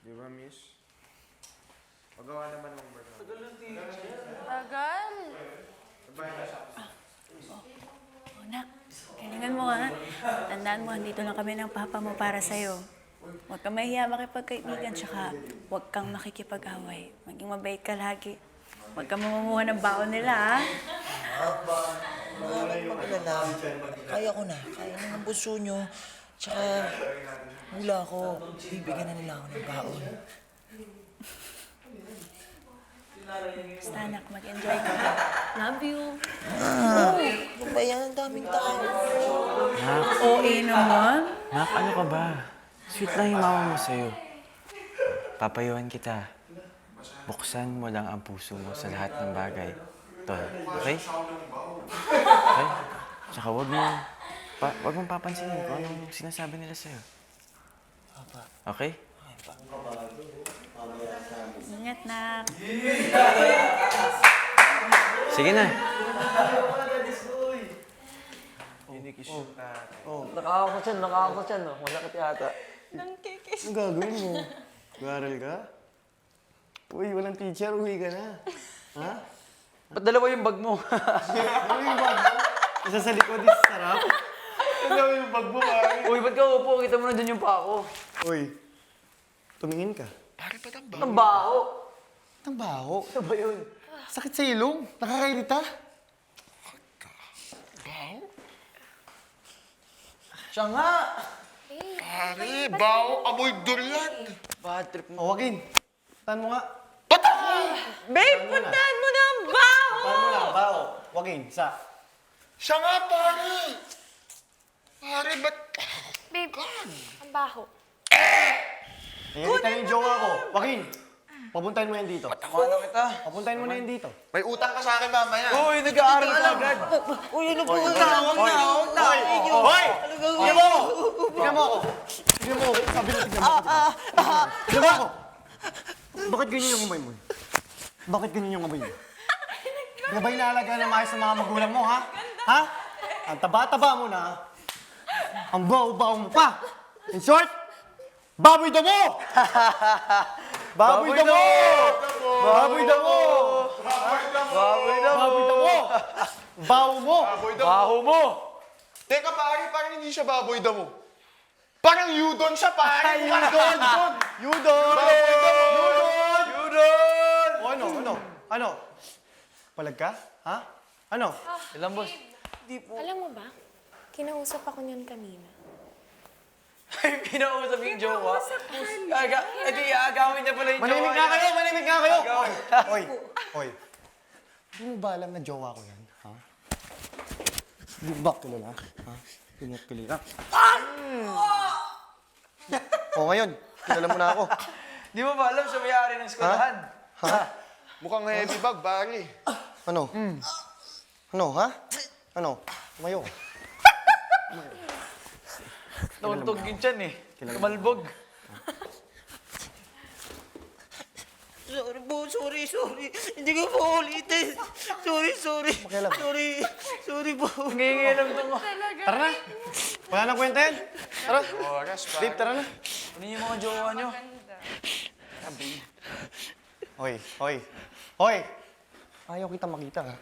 Di ba, miss? Pagawa naman ng bird. Tagal ng teacher. Tagal. Sabay na siya. Oh, nak, galingan mo ha. Tandaan mo, andito lang kami ng papa mo para sa'yo. Huwag kang mahiya makipagkaibigan, tsaka huwag kang makikipag-away. Maging mabait ka lagi. Huwag kang mamumuha ng baon nila, ha? Mag-alala. Kaya ko na. Kaya na ng puso nyo. Tsaka, mula ako, bibigyan na nila ako ng baon. Basta anak, mag-enjoy ka. Love you. Ano ba yan? Ang daming tao. OA naman. Nak, ano ka ba? Sweet lang yung mama mo sa'yo. Papayuhan kita. Buksan mo lang ang puso mo sa lahat ng bagay. Tol, okay? Okay? Tsaka huwag mong papansinin kung anong sinasabi nila sa'yo. Papa. Okay? Ingat, nak. Sige na. Kinikis yung tatay. Nakakakot yan, nakakakot yan. No? Malakit yata. Anong gagawin mo? Mag-aaral ka? Uy, walang teacher. Uwi ka na. Ha? Ba't dalawa yung bag mo? Ano yung bag mo? Isa sa likod is sarap. Ano yung bag mo, pare? Uy, ba't ka upo? Kita mo na dyan yung pako. Uy, tumingin ka. Ang baho. Ang baho. Ano ba yun? Sakit sa ilong. Nakakairita. Siya nga! Pare, baho, amoy durian. Bad trip mo. O, Joaquin. Tan mo nga. Babe, puntahan mo na ang baho! Tan mo lang, baho. Joaquin, isa. Siya nga, pare. Pare, ba't... Babe, ang baho. Nangyalit na yung jowa ko. Joaquin, papuntahin mo yan dito. Ano kita? Papuntahin mo na yan dito. May utang ka sa akin mamaya. Uy, nag-aaral ka agad. Uy, ano po? Huwag na. Hoy! Hoy! Tignan mo ako! Tignan mo ako! Tignan mo ako! Sabi na tignan mo ako. Tignan mo ako! Bakit ganyan yung umay mo? Bakit ganyan yung umay mo? Di ba inaalaga na maayos sa mga magulang mo, ha? Ha? Ang taba-taba mo na. Ang baho-baho mo pa. In short, baboy damo! Baboy damo! Baboy damo! Baboy na mo. Baboy damo! Baho mo! Baho mo. Teka, pare, parang hindi siya baboy damo. Parang Yudon siya, pare. Yudon! Yudon! Baboy damo! Yudon! O ano? Ano? Ano? Palag ka? Ha? Ano? Ilan, boss? Alam mo ba, kinausap ako niyan kanina. Ay, pinausap yung jowa. Edi, aagawin niya pala yung jowa. Manimik nga kayo! Manimik nga kayo! Agawin. Hoy! Hoy! Hindi mo ba alam na jowa ko yan? Ha? Hindi mo ba kilala? Ha? Hindi mo kilala? O ngayon, kilala mo na ako. Di mo ba alam sa may-ari ng eskwelahan? Ha? Mukhang heavy bag, pare. Ano? Ano, ha? Ano? Tumayo. Nauntog yun dyan eh. Malbog. Sorry po, sorry. Hindi ko po ulitin. Sorry. Pakialam. Sorry po. Ngingilam to mo. Tara na! Wala na kwenta yan. Tara. Oras, pare. Babe, tara na. Ano yung mga jowa nyo? Hoy! Hoy! Hoy! Ayaw kita makita, ha?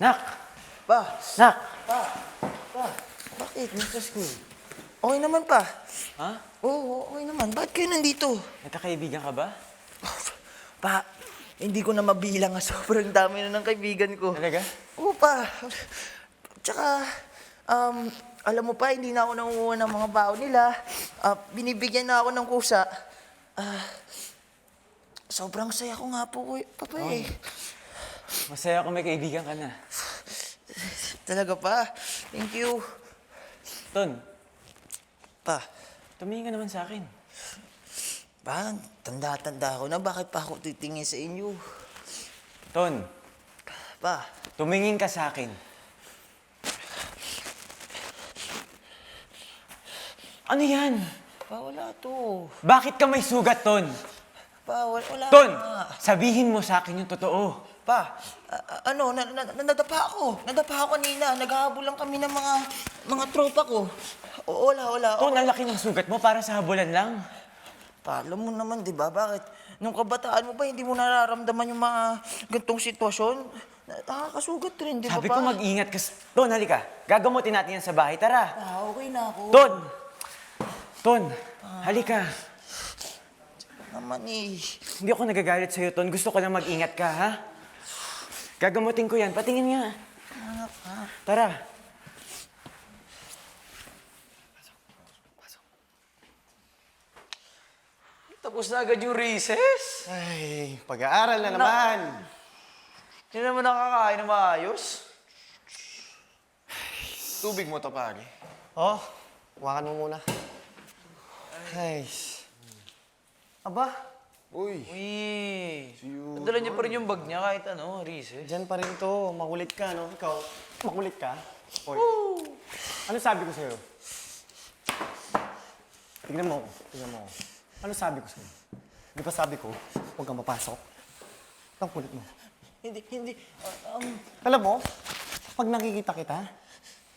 Nak! Pa, Nak! Bakit? Nasa school. Okay naman pa. Ha? Oo, okay naman. Bakit kayo nandito? Nagkakaibigan ka ba? Pa, hindi ko na mabilang. Sobrang dami na ng kaibigan ko. Talaga? Oo pa. Tsaka, alam mo pa, hindi na ako nangunguha ng mga baon nila. Binibigyan na ako ng kusa. Sobrang saya ko nga po, Papa eh. Masaya kung may kaibigan ka na. Talaga pa. Thank you. Ton, Pa, tumingin ka naman sa akin. pa, tanda-tanda ko na. Bakit pa ako titingin sa inyo? Ton, Pa, tumingin ka sa akin. Ano yan? Pa, wala to. Bakit ka may sugat, Ton? Pa, wala Ton, nga. sabihin mo sa akin yung totoo. Pa, nadapa ako. Nadapa ako kanina. Naghahabol lang kami ng mga tropa ko. Wala. Ton, ang laki ng sugat mo para sa habulan lang. Pa, alam mo naman, di ba? Bakit? Nung kabataan mo ba, hindi mo nararamdaman yung mga gantong sitwasyon? Nakakasugat rin, di ba, Sabi pa? ko mag-ingat ka. Ton, halika. Gagamutin natin yan sa bahay. Tara. Okay na ako. Ton, halika. Naman eh. Hindi ako nagagalit sa'yo, Ton. Gusto ko lang mag-ingat ka, ha? Gagamutin ko yan. Patingin nga. Tara. Tapos na agad yung recess. Ay, pag-aaral na naman. Hindi naman nakakain na maayos. Tubig mo to, pare. Oh, hawakan mo muna. Ay. Aba, Uy, Uy, you. nadala niya pa rin yung bag niya kahit recess. dyan pa rin to. Makulit ka, no? Ikaw, makulit ka? Oy. Ano sabi ko sa'yo? Tignan mo ako. Ano sabi ko sa'yo? Di ba sabi ko, huwag kang mapasok? Ang kulit mo. Hindi. Alam mo, pag nakikita kita,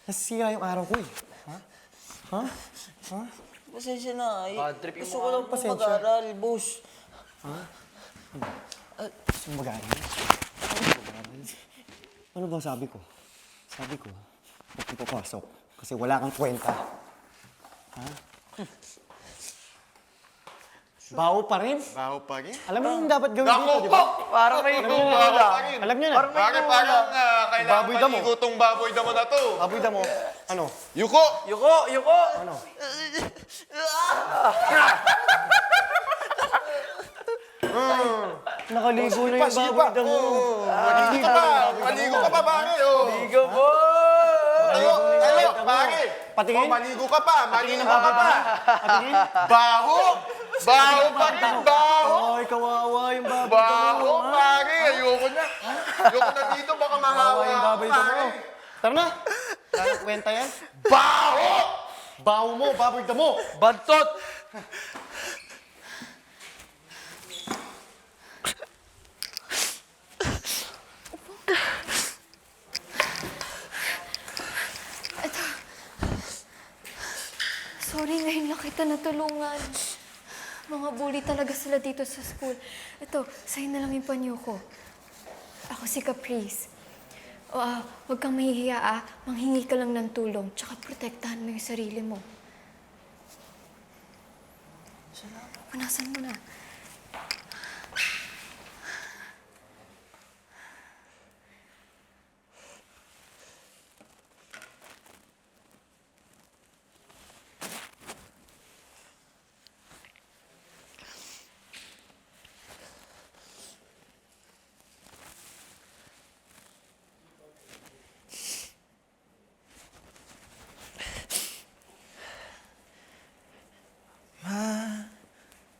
nasisira yung araw ko eh. Ha? Pasensya na. Bad trip yung Gusto ko lang po pasensya. mag-aral, boss. Gusto mo mag-aaral? Ano ba sabi ko? Sabi ko, huwag kang papasok kasi wala kang kwenta. Ha? Bawo pa rin. Baho pa rin. Alam mo yung dapat gawin dito, di ba? Parang may Baho pa rin. Alam niyo na. Pare, parang kailangan Baboy damo. maligo tong baboy damo na to. Abuy mo. Ano? Yuko! Yuko! Ano? Nakaligo na yung baboy damo. Maligo ka pa! Maligo ka pa, pare! Oh. Ligo po! Tayo, pare! Patingin? Oh, maligo ka pa! Maligo ng ka baboy pa! Patingin? Baho! Baho pa rin! Baho! Ay, kawawa yung baboy Baho, damo. pare! Ayoko na! Ayoko na dito, baka mahawa Kawawa yung ako, baboy damo. pare! Tara na. Wala nang kwenta yan. Baho! Bawo mo, baboy damo. Bantot! Sorry, ngayon lang kita natulungan. Mga bully talaga sila dito sa school. Ito, sa'yo na lang yung panyo ko. Ako si Caprice. Huwag kang mahihiya, Manghingi ka lang ng tulong, tsaka protektahan mo yung sarili mo. Punasan mo na.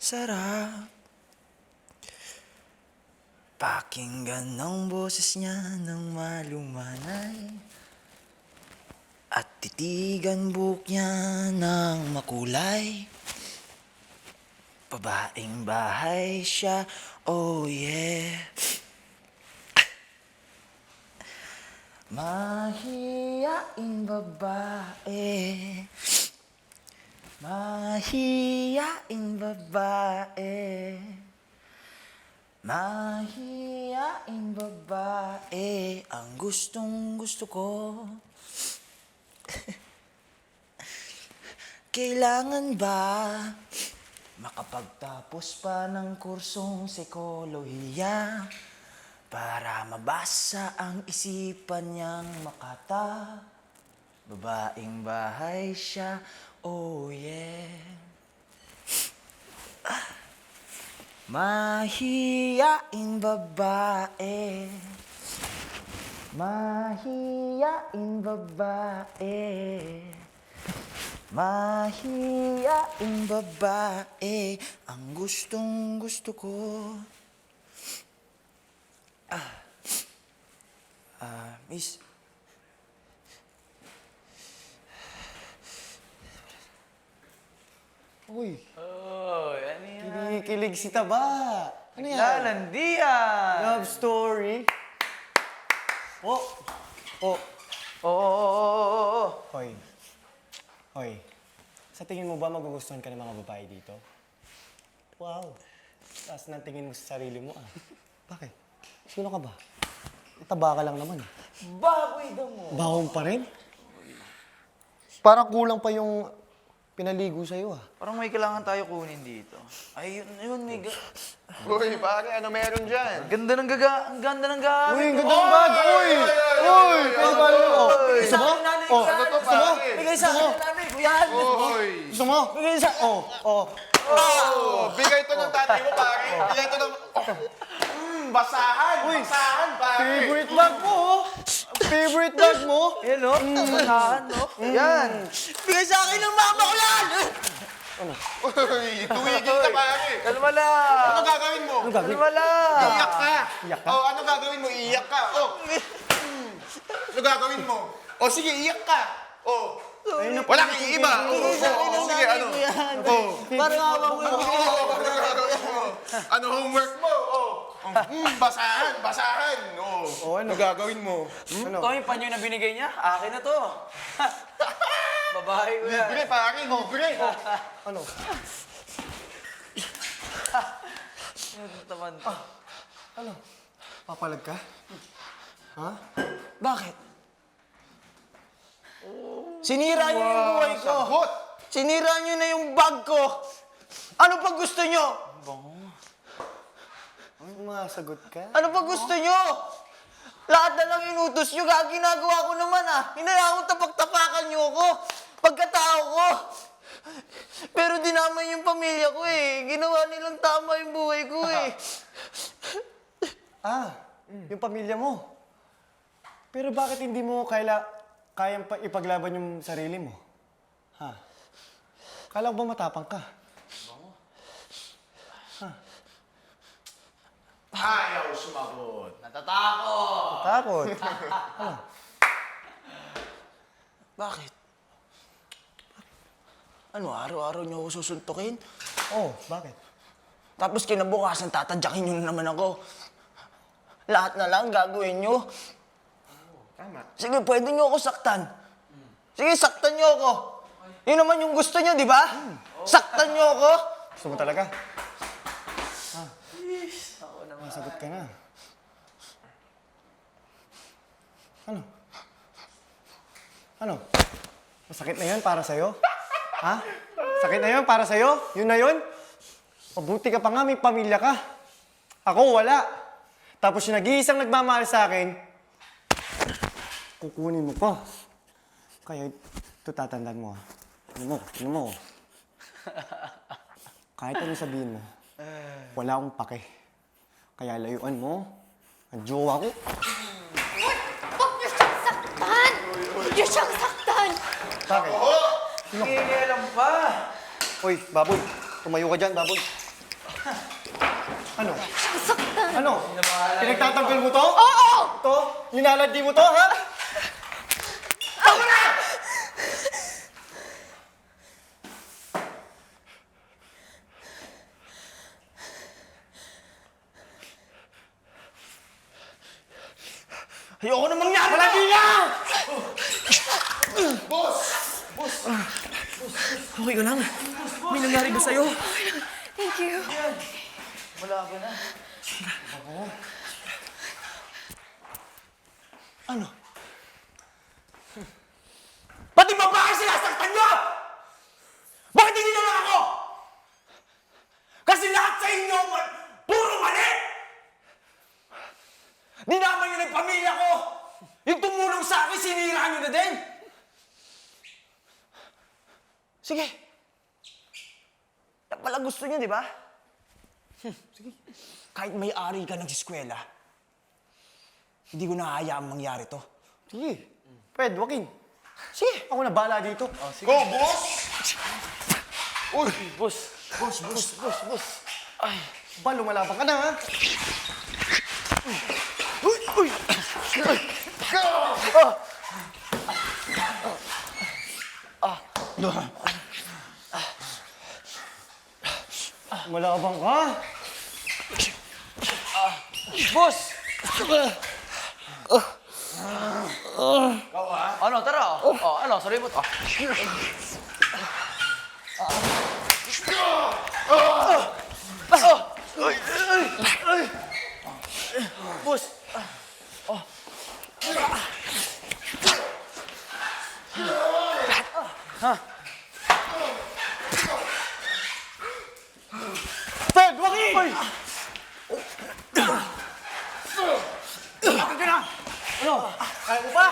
Sarap pakinggan ng boses niya ng malumanay at titigan buhok niya ng makulay. Babaeng bahay siya, oh yeah. Mahiyain babae, mahiyain babae, mahiyain babae, ang gustong gusto ko. Kailangan ba makapagtapos pa ng kursong psikolohiya para mabasa ang isipan niyang makata? Babaeng bahay siya, oh yeah. Mahiyain babae, mahiyain babae, mahiyain babae, ang gustong gusto ko. Miss, Uy, Ano yan? kinikilig si Taba. Ano yan? Lalandian! Love story. Oh. Oh. Oo. Hoy. Hoy. Sa tingin mo ba magugustuhan ka ng mga babae dito? Wow. Taas ng tingin mo sa sarili mo ah. Bakit? Sino ka ba? Taba ka lang naman. Baboy daw mo. Bawang pa rin? Parang kulang pa yung pinaligo sa'yo ah. Parang may kailangan tayo kunin dito. Ay, yun, may Uy, pare, ano meron dyan? ang ganda ng gamit. Uy, ang ganda ng bag! Uy! Uy! Pero ba yun? Oh. Gusto mo? Oh. Ano to, pare? Bigay sa akin ng nanay ko yan. Uy! Gusto mo? Bigay sa... Oh. Oh. Oh, bigay to ng tatay mo, pare. Bigay to ng... basahan! Basahan, pare! Favorite bag mo oh. Favorite bag mo? Yan, no? Basahan, no? Yan. Bigay sa akin ng mama ko yan! Uy, tuwigil ka, pare. Kalma lang. Ano gagawin mo? Kalma lang. Iyak ka. Iyak ka? Oh, ano gagawin mo? Iyak ka. Oh. Ano gagawin mo? Oh, sige, iyak ka. Oh. Wala kang iiba. Bigay sa akin ng Sige, nanay ano? ko yan. Oh. Parang awa mo yung Ano gagawin mo? Ano homework mo? Oh. Basahan, basahan. Oh. Ano gagawin mo? Ano? Ito yung panyo na binigay niya. Akin na to. Babae ko yan. Libre, pare. Libre. Ano? Taman. Ano? Papalag ka? Ha? Bakit? Sinira niyo yung buhay ko. Sagot. Sinira niyo na yung bag ko. Ano pa gusto niyo? Ay, masagot ka? Ano pa gusto niyo? Lahat na lang inutos niyo, ginagawa ko naman ah. Hinayaan ko tapak-tapakan niyo ako. Pagkatao ko. Pero dinaman yung pamilya ko eh. Ginawa nilang tama yung buhay ko eh. Ah, yung pamilya mo. Pero bakit hindi mo kayang ipaglaban yung sarili mo? Ha? Kala ko ba matapang ka? Ayaw sumagot. Takot. Bakit? Ano, araw-araw niyo ako susuntukin? Oh, bakit? Tapos kinabukasan tatadyakin niyo na naman ako. Lahat na lang gagawin niyo. Tama. Sige, pwede niyo ako saktan. Sige, saktan niyo ako. Yun naman yung gusto niyo, di ba? Saktan niyo ako. Gusto mo talaga? Masagot ka na. Ano? Ano? Masakit na yun para sa'yo? Ha? Sakit na yun para sa'yo? Yun na yun? Mabuti ka pa nga, may pamilya ka. Ako, wala. Tapos yung nag-iisang nagmamahal sa akin, kukunin mo pa. Kaya ito tatandaan mo, ha? Ano mo? Kahit ano sabihin mo, wala akong pake. Kaya layuan mo, ang jowa ko. Huwag niyo siyang saktan! Huwag niyo siyang saktan! Bakit? Kailan pa? Uy, baboy. Tumayo ka dyan, baboy. Ano? Siyang saktan! Ano? Pinagtatanggol mo to? Oo! To? Linalandi mo to, ha? Ayoko na mangyari! Malagi na! Okay ka lang? May nangyari ba sa'yo? Thank you. Ano? Pati babae sinasaktan niyo! Bakit hindi na lang ako? Kasi lahat sa inyo, puro mali! Dinaman niyo na yung pamilya ko! Yung tumulong sa akin, sinira niyo na din! Sige. Yan pala gusto niyo, di ba? Sige. Kahit may-ari ka ng eskwela, hindi ko nahayaang mangyari to. Sige. Fred, Joaquin. Sige. Ako na bahala dito. Go, boss! Uy! Boss. Ba, lumalabang ka na, ha? Uy! Malabang ka? Boss! Ano, tara. Ano, sorry mo. Boss! Ted, Joaquin! Bakit ka na? Ano? Kaya mo pa?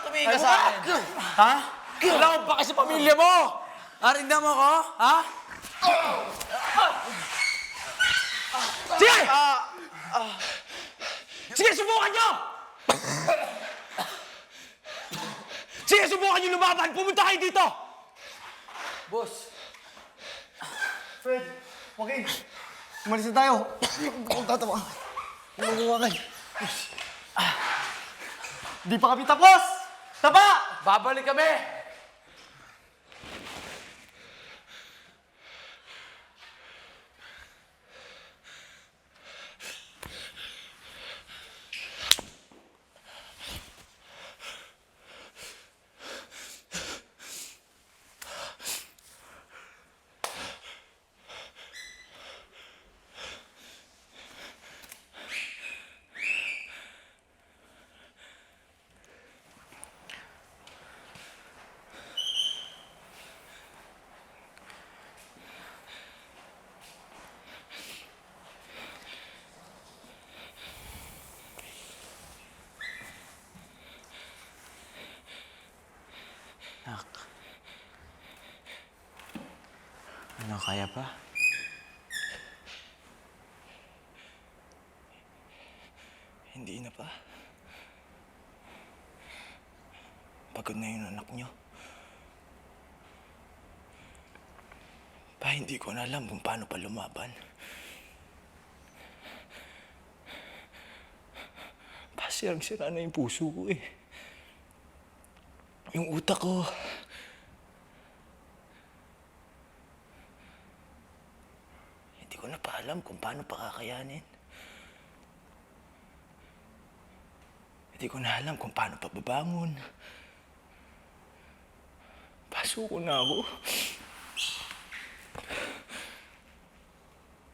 Tumingin ka sa akin. Ha? Wala akong baka sa pamilya mo! Narinda mo ko? Ha? Sige! Sige, subukan nyo! Sige, subukan nyo lumaban! Pumunta kayo dito! Boss. Fred, Joaquin, umalis na tayo. Kung tatawa. Magagawakan. Di pa kami tapos! Tapa! Babalik kami! Nak. Ano, kaya pa? Hindi na pa. Pagod na yung anak nyo. Pa, hindi ko na alam kung paano pa lumaban. Pa, sirang-sira na yung puso ko eh. Yung utak ko. Hindi ko na pa alam kung paano pa kakayanin. Hindi ko na alam kung paano pa babangon. Pasuko na ako.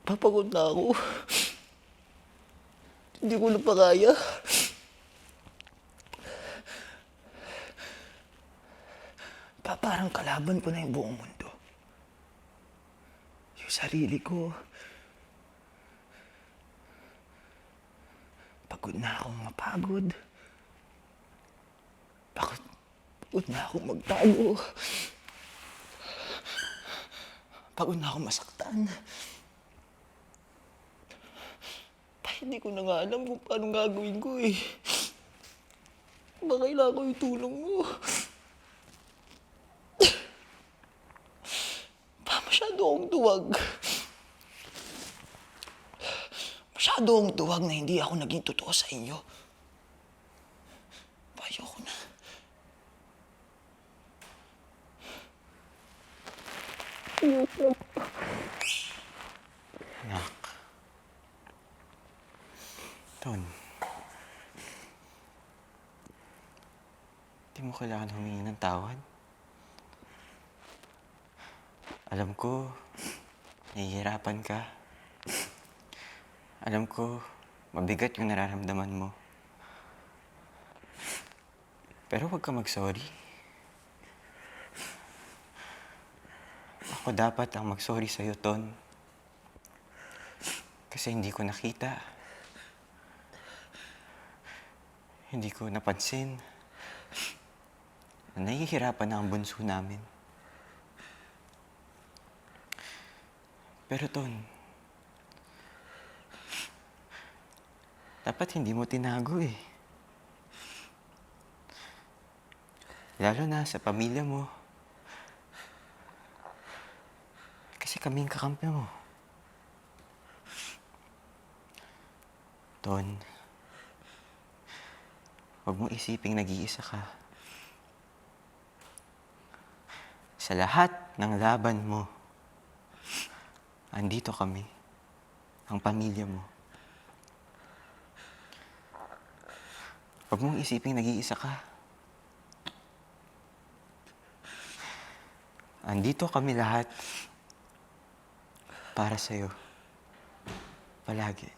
Papagod na ako. Hindi ko na pa kaya. Parang kalaban ko na yung buong mundo. Yung sarili ko. Pagod na akong mapagod. Pagod na akong magtago. Pagod na akong masaktan. Hindi ko na nga alam kung paano gagawin ko eh. Baka kailangan ko yung tulong mo. Masyado akong duwag. Masyado akong duwag na hindi ako naging totoo sa inyo. Ayoko na. Nak. Ton. Di mo kailangan humingi ng tawad. Alam ko, nahihirapan ka. Alam ko, mabigat yung nararamdaman mo. Pero huwag ka mag-sorry. Ako dapat ang mag-sorry sa'yo, Ton. Kasi hindi ko nakita. Hindi ko napansin na nahihirapan na ang bunso namin. Pero Ton, dapat hindi mo tinago eh. Lalo na sa pamilya mo. Kasi kaming kakampi mo. Ton, huwag mo isiping nag-iisa ka. Sa lahat ng laban mo, Andito kami. Ang pamilya mo. Huwag mong isiping nag-iisa ka. Andito kami lahat para sa'yo. Palagi.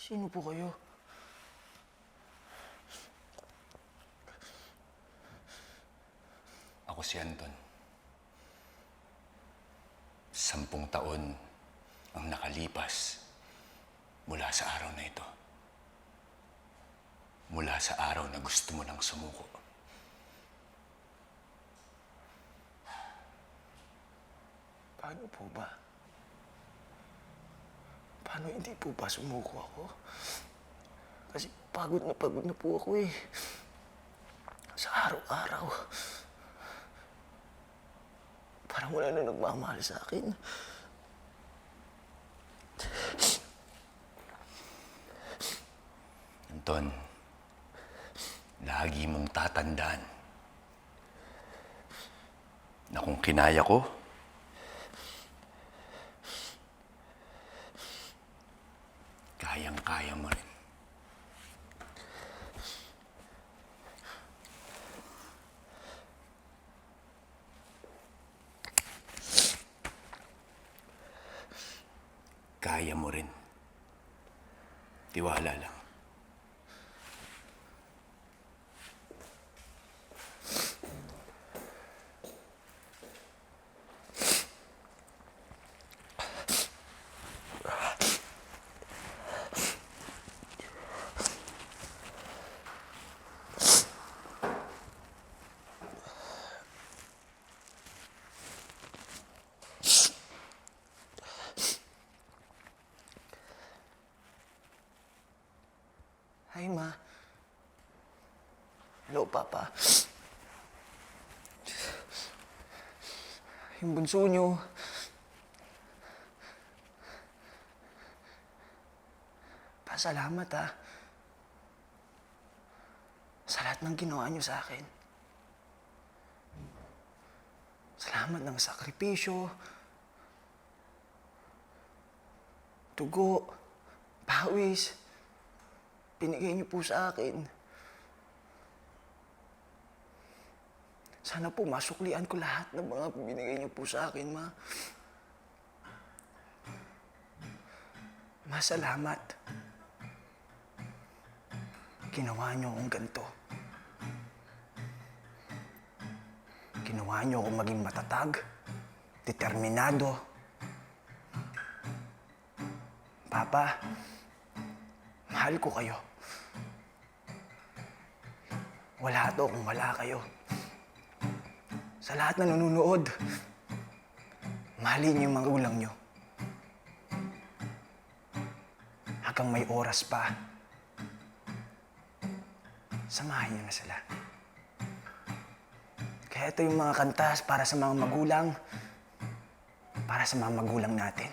Sino po kayo? Ako si Anton. 10 taon ang nakalipas mula sa araw na ito. Mula sa araw na gusto mo nang sumuko. Paano po ba? Paano hindi po ba sumuko ako? Kasi pagod na po ako eh. Sa araw-araw. Parang wala na nagmamahal sa akin. Anton, lagi mong tatandaan na kung kinaya ko, kayang-kaya mo rin. Kaya mo rin. Tiwala lang. Hi, Ma. Hello, Papa. Yung bunso nyo. Pasalamat, ha. Sa lahat ng ginawa nyo sa akin. Salamat ng sakripisyo, dugo, pawis. Binigay niyo po sa akin. Sana po masuklian ko lahat ng mga binigay niyo po sa akin, Ma. Ma, salamat. Ginawa niyo akong ganito. Ginawa niyo akong maging matatag, determinado. Papa, mahal ko kayo. Wala to kung wala kayo. Sa lahat na nanonood, mahalin niyo yung magulang niyo. Hanggang may oras pa, samahan niyo na sila. Kaya ito yung mga kanta para sa mga magulang, para sa mga magulang natin.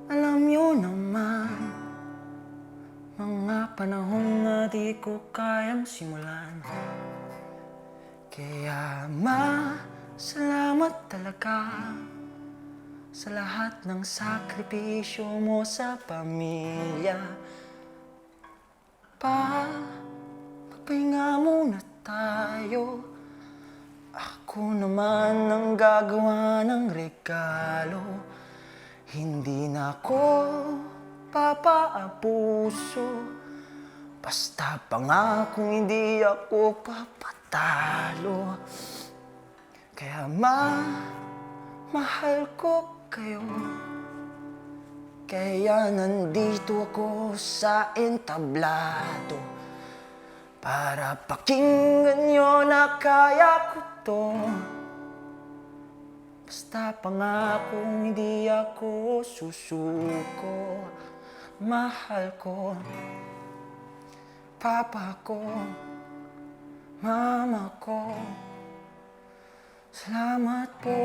Alam niyo naman, mga panahong na di ko kayang simulan. Kaya salamat talaga sa lahat ng sakripisyo mo sa pamilya. Magpahinga muna tayo. Ako naman ang gagawa ng regalo. Hindi na ako papaabuso. Basta pangakong hindi ako papatalo. Kaya mahal ko kayo. Kaya nandito ako sa entablado para pakinggan nyo na kaya ko to. Basta pangakong hindi ako susuko. Mahal ko papa ko, mama ko. Salamat po.